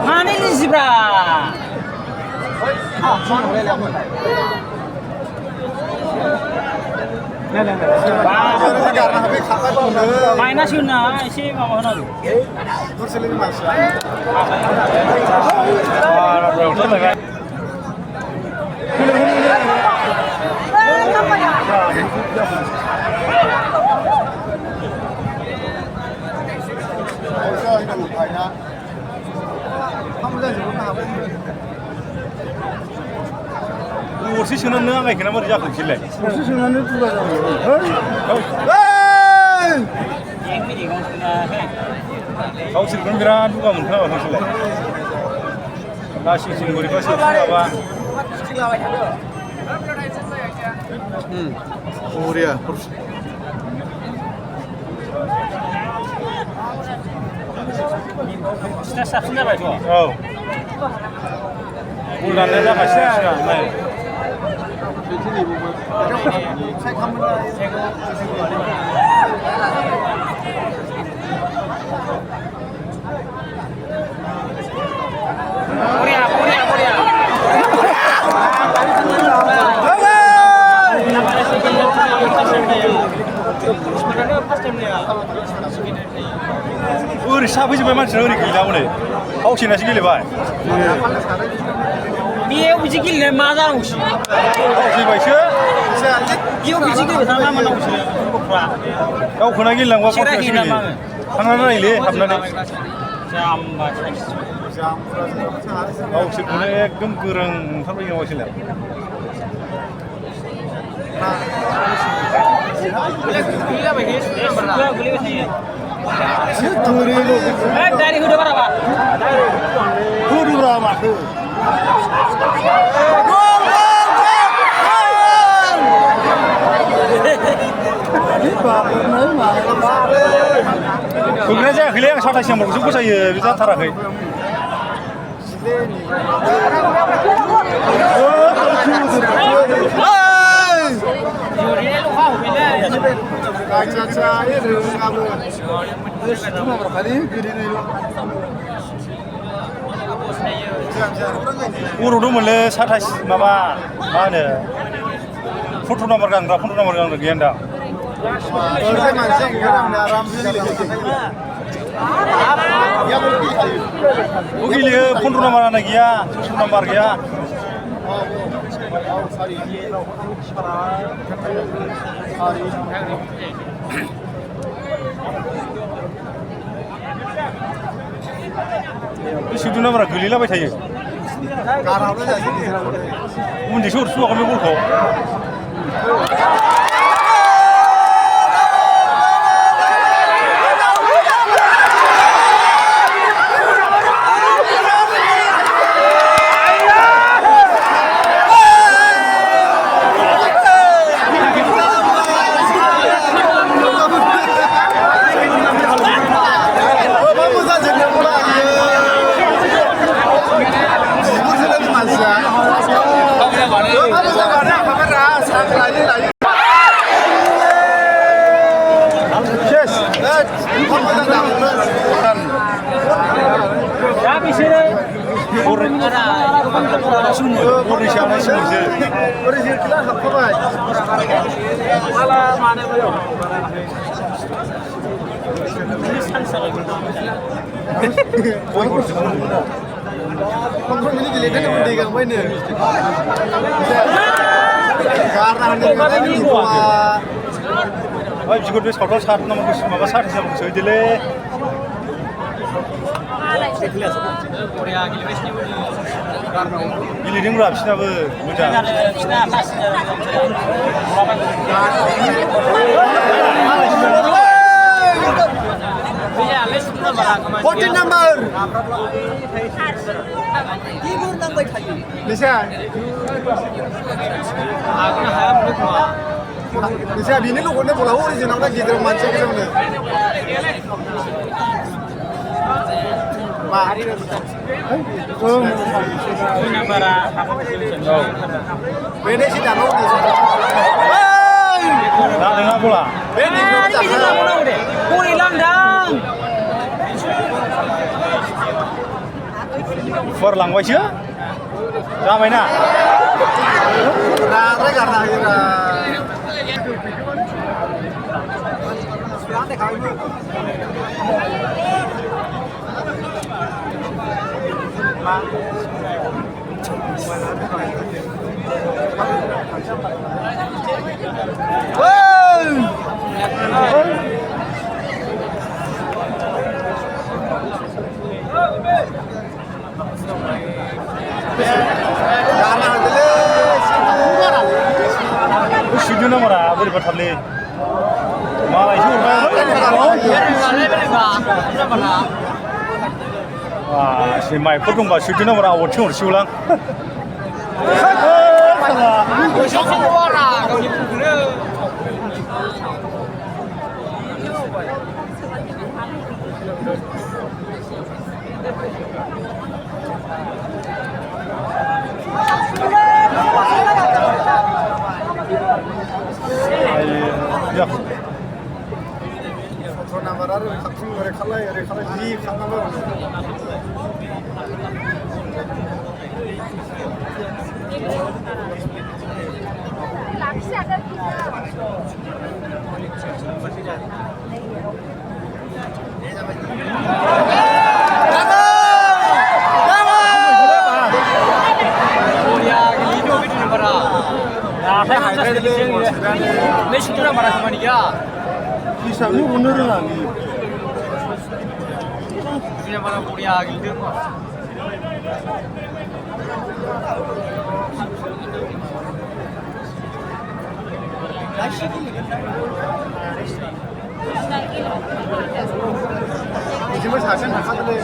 Mana ini sih, Bra? Main nasional sih mau mana? गरसे सोनानै नों आंगायखोना बोरै जाखो बिसोरलाय गरसे सोनानै दुगा जाबाय गावसोरखौनो बिराद दुगा मोनखोना माखो बिसोरलाय लासिंसिं बोरैबा सोरखौबा बरिया Sudah saksi nggak, Pak? औ बल दाननाया जागासिनो सिगां नै ओरै साफैजोब्बाय मानसिफ्रा ओरै गैला हनै फावसेनासो गेलेबाय Dia uji gila mana uji? फावसेबायसो Dia uji gila sama mana uji? गावखौना गेलेनांगौबा फावसेनासो गेलेयो थांनानै नायलै हाबनानै गावसोरखौनो एकदम गोरों ओंखारबाय गावसोरलाय Dari udah berapa? Udah berapa? सोंनाय जायाखैलै आं 27 नाम्बारखौसो फोसायो बे जाथाराखै बर' दंमोनलै 27 माबा मा होनो 14 नाम्बार गानग्रा 15 नाम्बार गानग्रा गैया होनदां गेलेयो 15 नाम्बारानो गैया 16 नाम्बार गैया बे 14 नाम्बारा गोलैलाबाय थायो उन्दैसो हरसुवाखै बे बलखौ Karena hanya ini cuma बिगुर बे सावथाल सात नम्बरखौ माबा सात हिसाबखौ सोहैदोलै गेलेदोंब्रा बिसोरनाबो मोजां Fourteen number. Bisa. Bisa bini lu kone bola original lagi dalam manca kita mana? Ma. Beda sih dah mau. Nah, dengar bola. Beda kita Puri langdang. Forलांबायसो जाबायना Rara karena kita. Sudah nomornya boleh bertanding. Malah itu wah, si Mai Purung bah sudah nomornya awal cuma siulang. Ya. Foto nama Rara kapsul mereka ji kamera. Hisapnya bener lagi. Ini mana Korea gitu kok. Cuma saja nak kata le.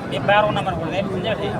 Ini baru nomor boleh punya sih.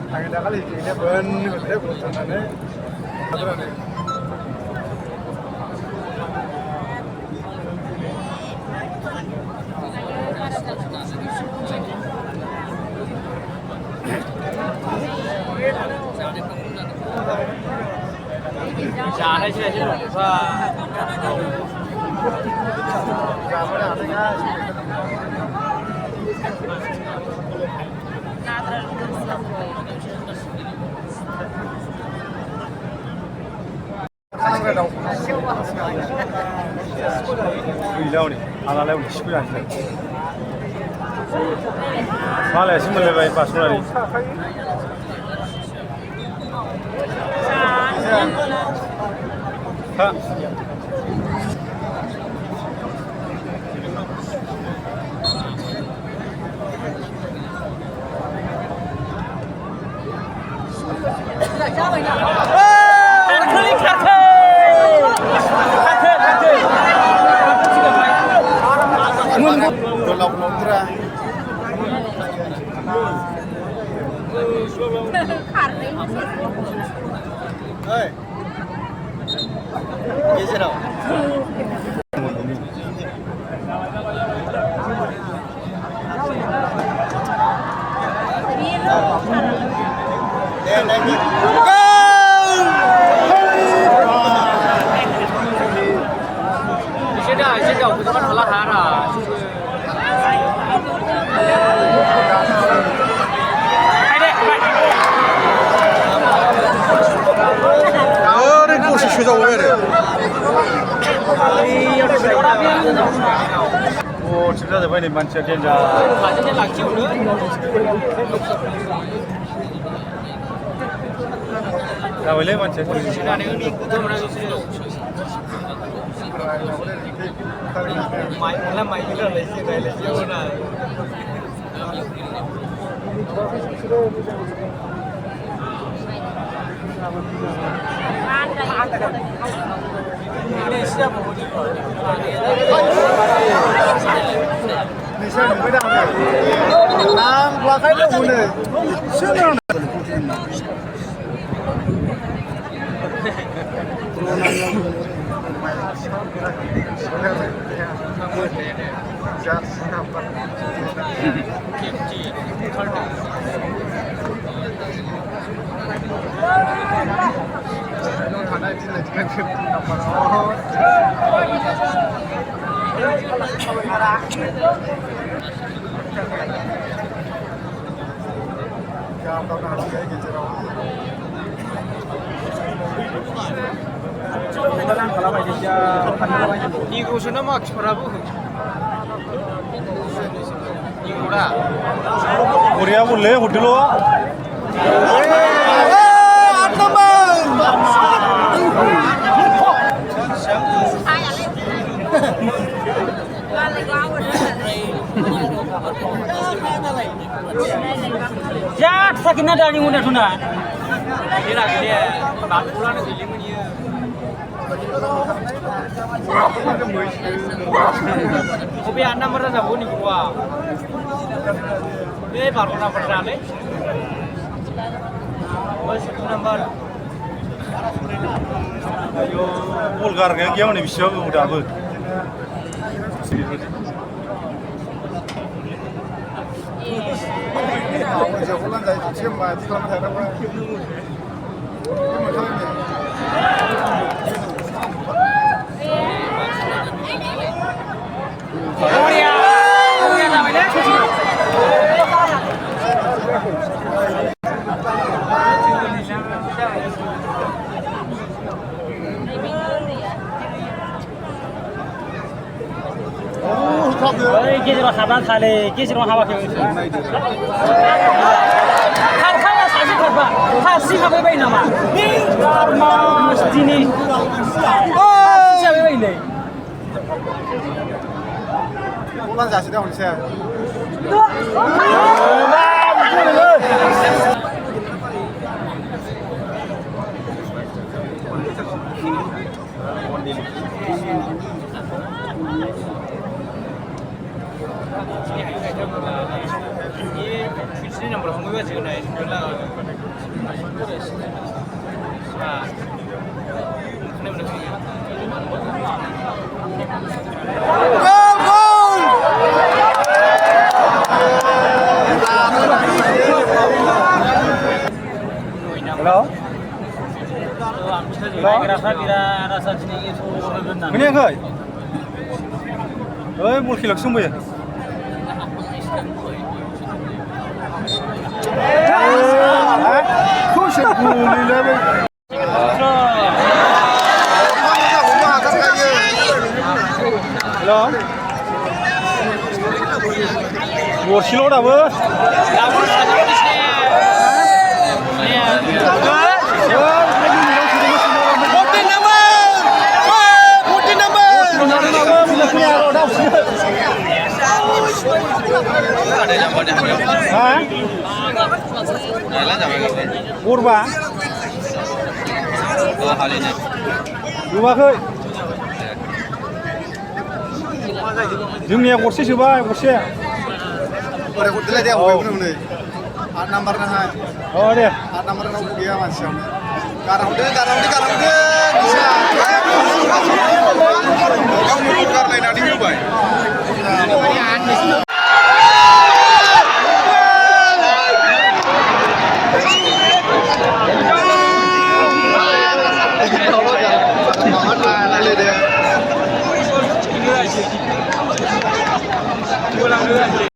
Tangan kali ini bener bener tangannya. Jangan sih aja lupa. Gila nih, ala-ala udah sih kan. Malah sih melewati pasukan ini. Ha. Golok nontra. Hei. Geser dong. Oh, cerita apa ini manusia dia dah boleh manusia. Nisha ni beda mana? Nang belakang tu mana? Siapa? 이거 수나 막 쳐라고. 이거라. Korea boleh, hotel lo. Ya, sakitnya dari muda tuna. Ini lagi dia, baru pulang ke sini punya. Kopi anda merasa buni gua. Ini baru nampak rame. Masih nampak. Bulgar ke क्या होने विषय में उड़ा बे Awak jauh lah dari cium mati kalau mana ada apa? Ini macam ni. Korea, Korea namanya. गेजेराव हाबनानै थाले गेजेराव हाबाखै खारखाया सासे खारबा हारसिं हाबबाय नामा दिनै जाबाय नै Pulang jadi dah Malaysia. Ini nomor punggung juga naik sebelah. Nah, ini benar. Hello. Rasa sini itu benar. Ini apa? Oh, bol kilok sembuh ya. Khusus buli lagi. Hello. Bol kilok dah bos. Hah? Urba. हालिनो नुवाखै जोंनिया गरसे सोबाय गरसे Udah kudu dia apa bener-bener. 8 nomor nah. oh deh 8 nomor nah dia masih. Karang udah bisa. Kamu tukar lain di Dubai. Pulang dulu.